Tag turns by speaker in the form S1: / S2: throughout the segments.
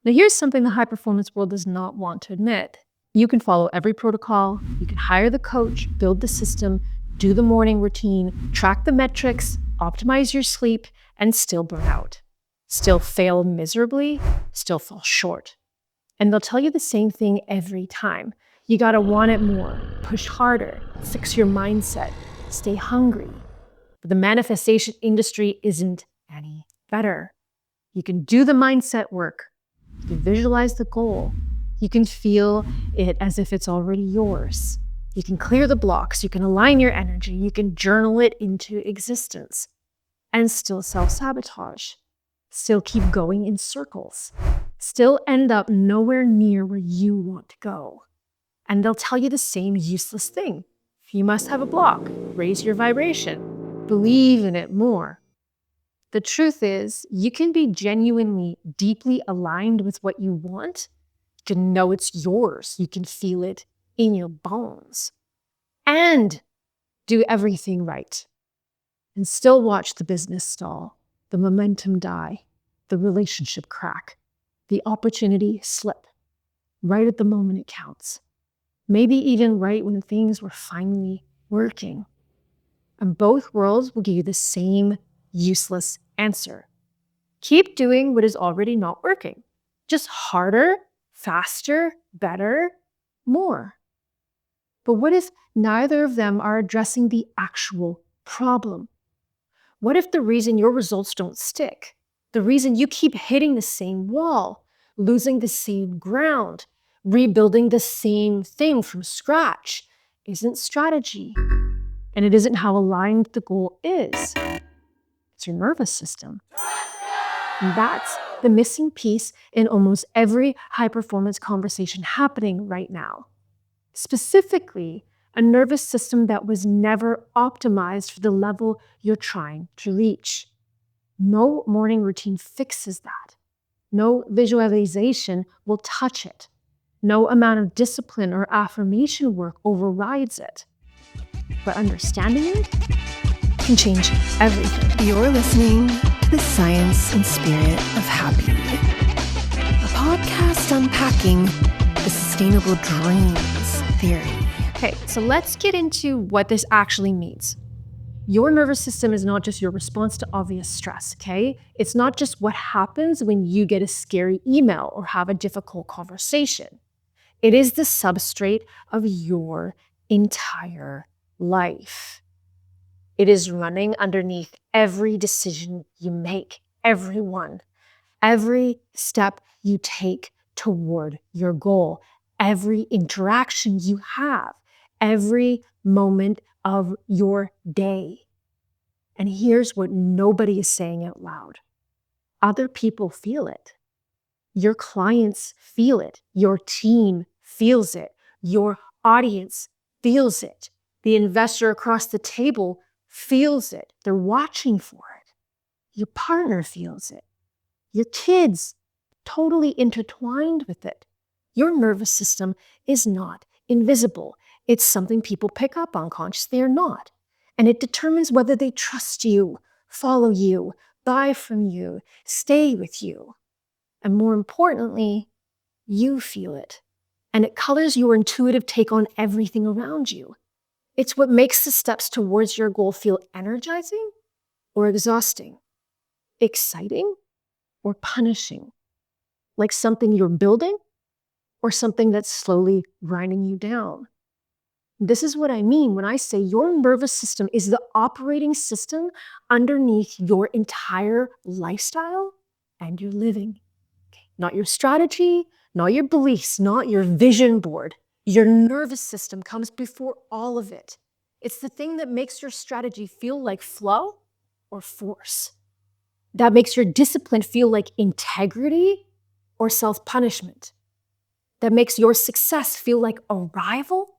S1: Now, here's something the high performance world does not want to admit. You can follow every protocol, you can hire the coach, build the system, do the morning routine, track the metrics, optimize your sleep, and still burn out. Still fail miserably, still fall short. And they'll tell you the same thing every time. You gotta want it more, push harder, fix your mindset, stay hungry. But the manifestation industry isn't any better. You can do the mindset work. You can visualize the goal. You can feel it as if it's already yours. You can clear the blocks. You can align your energy. You can journal it into existence and still self-sabotage. Still keep going in circles. Still end up nowhere near where you want to go. And they'll tell you the same useless thing. You must have a block. Raise your vibration. Believe in it more. The truth is, you can be genuinely, deeply aligned with what you want. You can know it's yours. You can feel it in your bones. And do everything right. And still watch the business stall, the momentum die, the relationship crack, the opportunity slip, right at the moment it counts. Maybe even right when things were finally working. And both worlds will give you the same useless answer. Keep doing what is already not working. Just harder, faster, better, more. But what if neither of them are addressing the actual problem? What if the reason your results don't stick, the reason you keep hitting the same wall, losing the same ground, rebuilding the same thing from scratch, isn't strategy? And it isn't how aligned the goal is. It's your nervous system. And that's the missing piece in almost every high-performance conversation happening right now. Specifically, a nervous system that was never optimized for the level you're trying to reach. No morning routine fixes that. No visualization will touch it. No amount of discipline or affirmation work overrides it. But understanding it can change everything.
S2: You're listening to the Science and Spirit of Happy, a podcast unpacking the sustainable dreams theory.
S1: Okay, so let's get into what this actually means. Your nervous system is not just your response to obvious stress, okay? It's not just what happens when you get a scary email or have a difficult conversation. It is the substrate of your entire life. It is running underneath every decision you make, every one, every step you take toward your goal, every interaction you have, every moment of your day. And here's what nobody is saying out loud. Other people feel it. Your clients feel it. Your team feels it. Your audience feels it. The investor across the table feels it. They're watching for it. Your partner feels it. Your kids totally intertwined with it. Your nervous system is not invisible. It's something people pick up on consciously or not. And it determines whether they trust you, follow you, buy from you, stay with you. And more importantly, you feel it. And it colors your intuitive take on everything around you. It's what makes the steps towards your goal feel energizing or exhausting, exciting or punishing, like something you're building or something that's slowly grinding you down. This is what I mean when I say your nervous system is the operating system underneath your entire lifestyle and your living. Okay. Not your strategy, not your beliefs, not your vision board. Your nervous system comes before all of it. It's the thing that makes your strategy feel like flow or force. That makes your discipline feel like integrity or self-punishment. That makes your success feel like arrival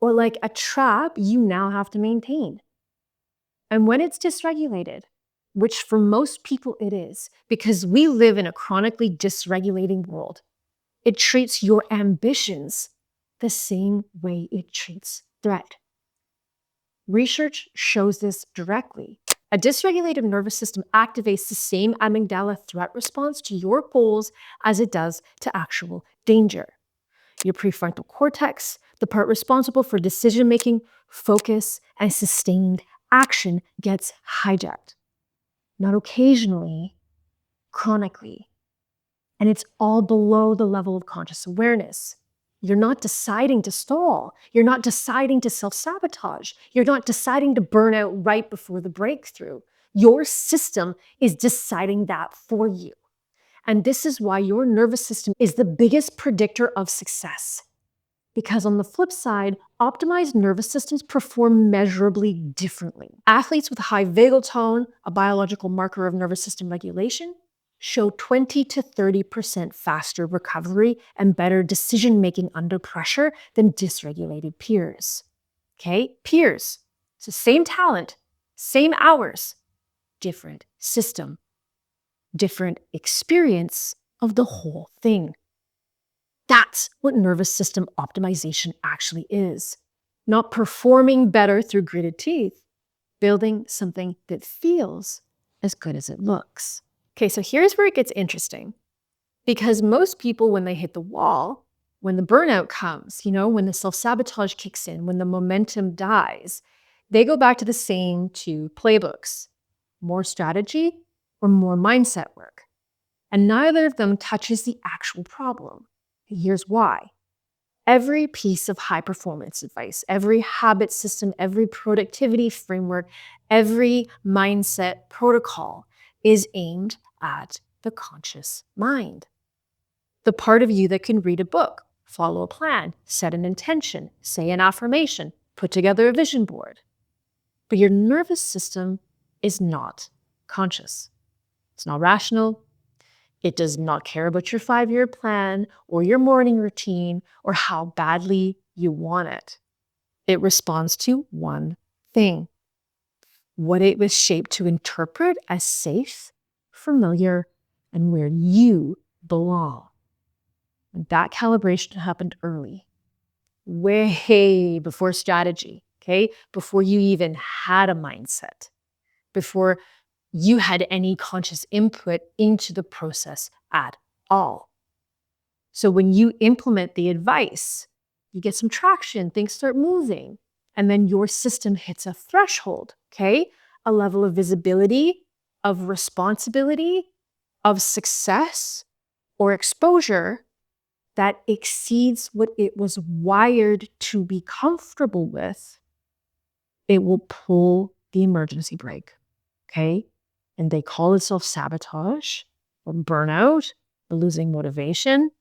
S1: or like a trap you now have to maintain. And when it's dysregulated, which for most people it is, because we live in a chronically dysregulating world, it treats your ambitions the same way it treats threat. Research shows this directly. A dysregulated nervous system activates the same amygdala threat response to your goals as it does to actual danger. Your prefrontal cortex, the part responsible for decision making, focus, and sustained action, gets hijacked. Not occasionally, chronically. And it's all below the level of conscious awareness. You're not deciding to stall. You're not deciding to self-sabotage. You're not deciding to burn out right before the breakthrough. Your system is deciding that for you. And this is why your nervous system is the biggest predictor of success. Because on the flip side, optimized nervous systems perform measurably differently. Athletes with high vagal tone, a biological marker of nervous system regulation, show 20 to 30% faster recovery and better decision-making under pressure than dysregulated peers. Okay? Peers. So same talent, same hours, different system, different experience of the whole thing. That's what nervous system optimization actually is. Not performing better through gritted teeth, building something that feels as good as it looks. Okay, so here's where it gets interesting. Because most people, when they hit the wall, when the burnout comes, when the self-sabotage kicks in, when the momentum dies, they go back to the same two playbooks: more strategy or more mindset work. And neither of them touches the actual problem. Here's why. Every piece of high performance advice, every habit system, every productivity framework, every mindset protocol is aimed at the conscious mind. The part of you that can read a book, follow a plan, set an intention, say an affirmation, put together a vision board. But your nervous system is not conscious. It's not rational. It does not care about your 5-year plan or your morning routine or how badly you want it. It responds to one thing: what it was shaped to interpret as safe, familiar, and where you belong. And that calibration happened early, way before strategy, okay? Before you even had a mindset, before you had any conscious input into the process at all. So when you implement the advice, you get some traction, things start moving, and then your system hits a threshold, okay? A level of visibility, of responsibility, of success or exposure that exceeds what it was wired to be comfortable with. It will pull the emergency brake, okay? And they call it self-sabotage or burnout or losing motivation,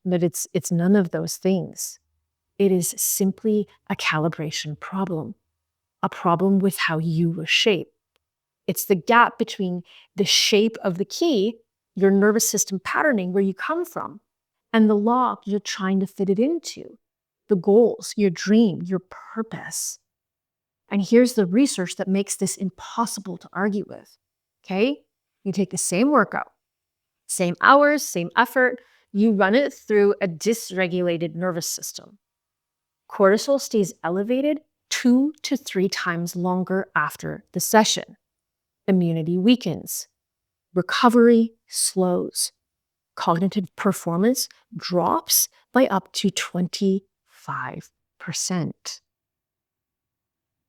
S1: but it's none of those things. It is simply a calibration problem, a problem with how you were shaped. It's the gap between the shape of the key, your nervous system patterning, where you come from, and the lock you're trying to fit it into, the goals, your dream, your purpose. And here's the research that makes this impossible to argue with. Okay? You take the same workout, same hours, same effort, you run it through a dysregulated nervous system. Cortisol stays elevated 2 to 3 times longer after the session. Immunity weakens. Recovery slows. Cognitive performance drops by up to 25%.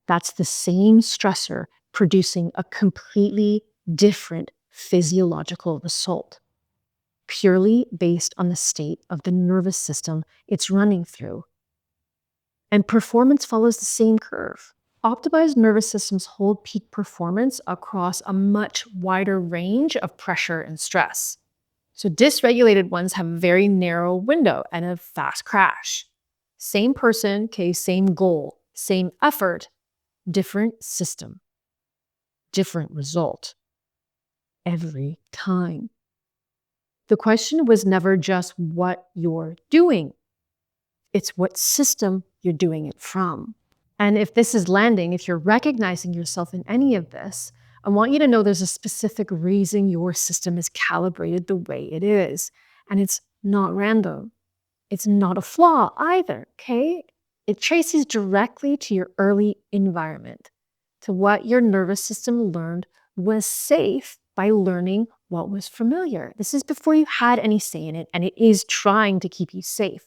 S1: That's the same stressor producing a completely different physiological result, purely based on the state of the nervous system it's running through. And performance follows the same curve. Optimized nervous systems hold peak performance across a much wider range of pressure and stress. So dysregulated ones have a very narrow window and a fast crash. Same person, okay, same goal, same effort, different system, different result every time. The question was never just what you're doing. It's what system you're doing it from. And if this is landing, if you're recognizing yourself in any of this, I want you to know there's a specific reason your system is calibrated the way it is. And it's not random. It's not a flaw either, okay? It traces directly to your early environment, to what your nervous system learned was safe by learning what was familiar. This is before you had any say in it, and it is trying to keep you safe.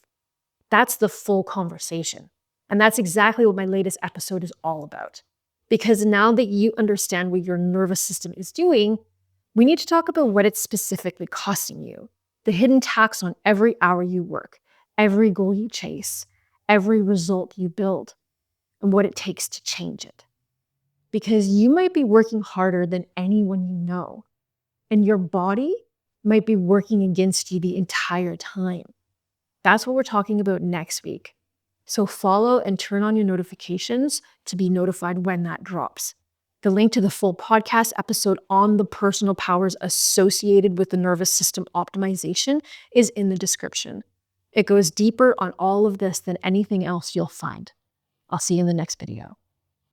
S1: That's the full conversation. And that's exactly what my latest episode is all about. Because now that you understand what your nervous system is doing, we need to talk about what it's specifically costing you. The hidden tax on every hour you work, every goal you chase, every result you build, and what it takes to change it. Because you might be working harder than anyone you know, and your body might be working against you the entire time. That's what we're talking about next week. So follow and turn on your notifications to be notified when that drops. The link to the full podcast episode on the personal powers associated with the nervous system optimization is in the description. It goes deeper on all of this than anything else you'll find. I'll see you in the next video.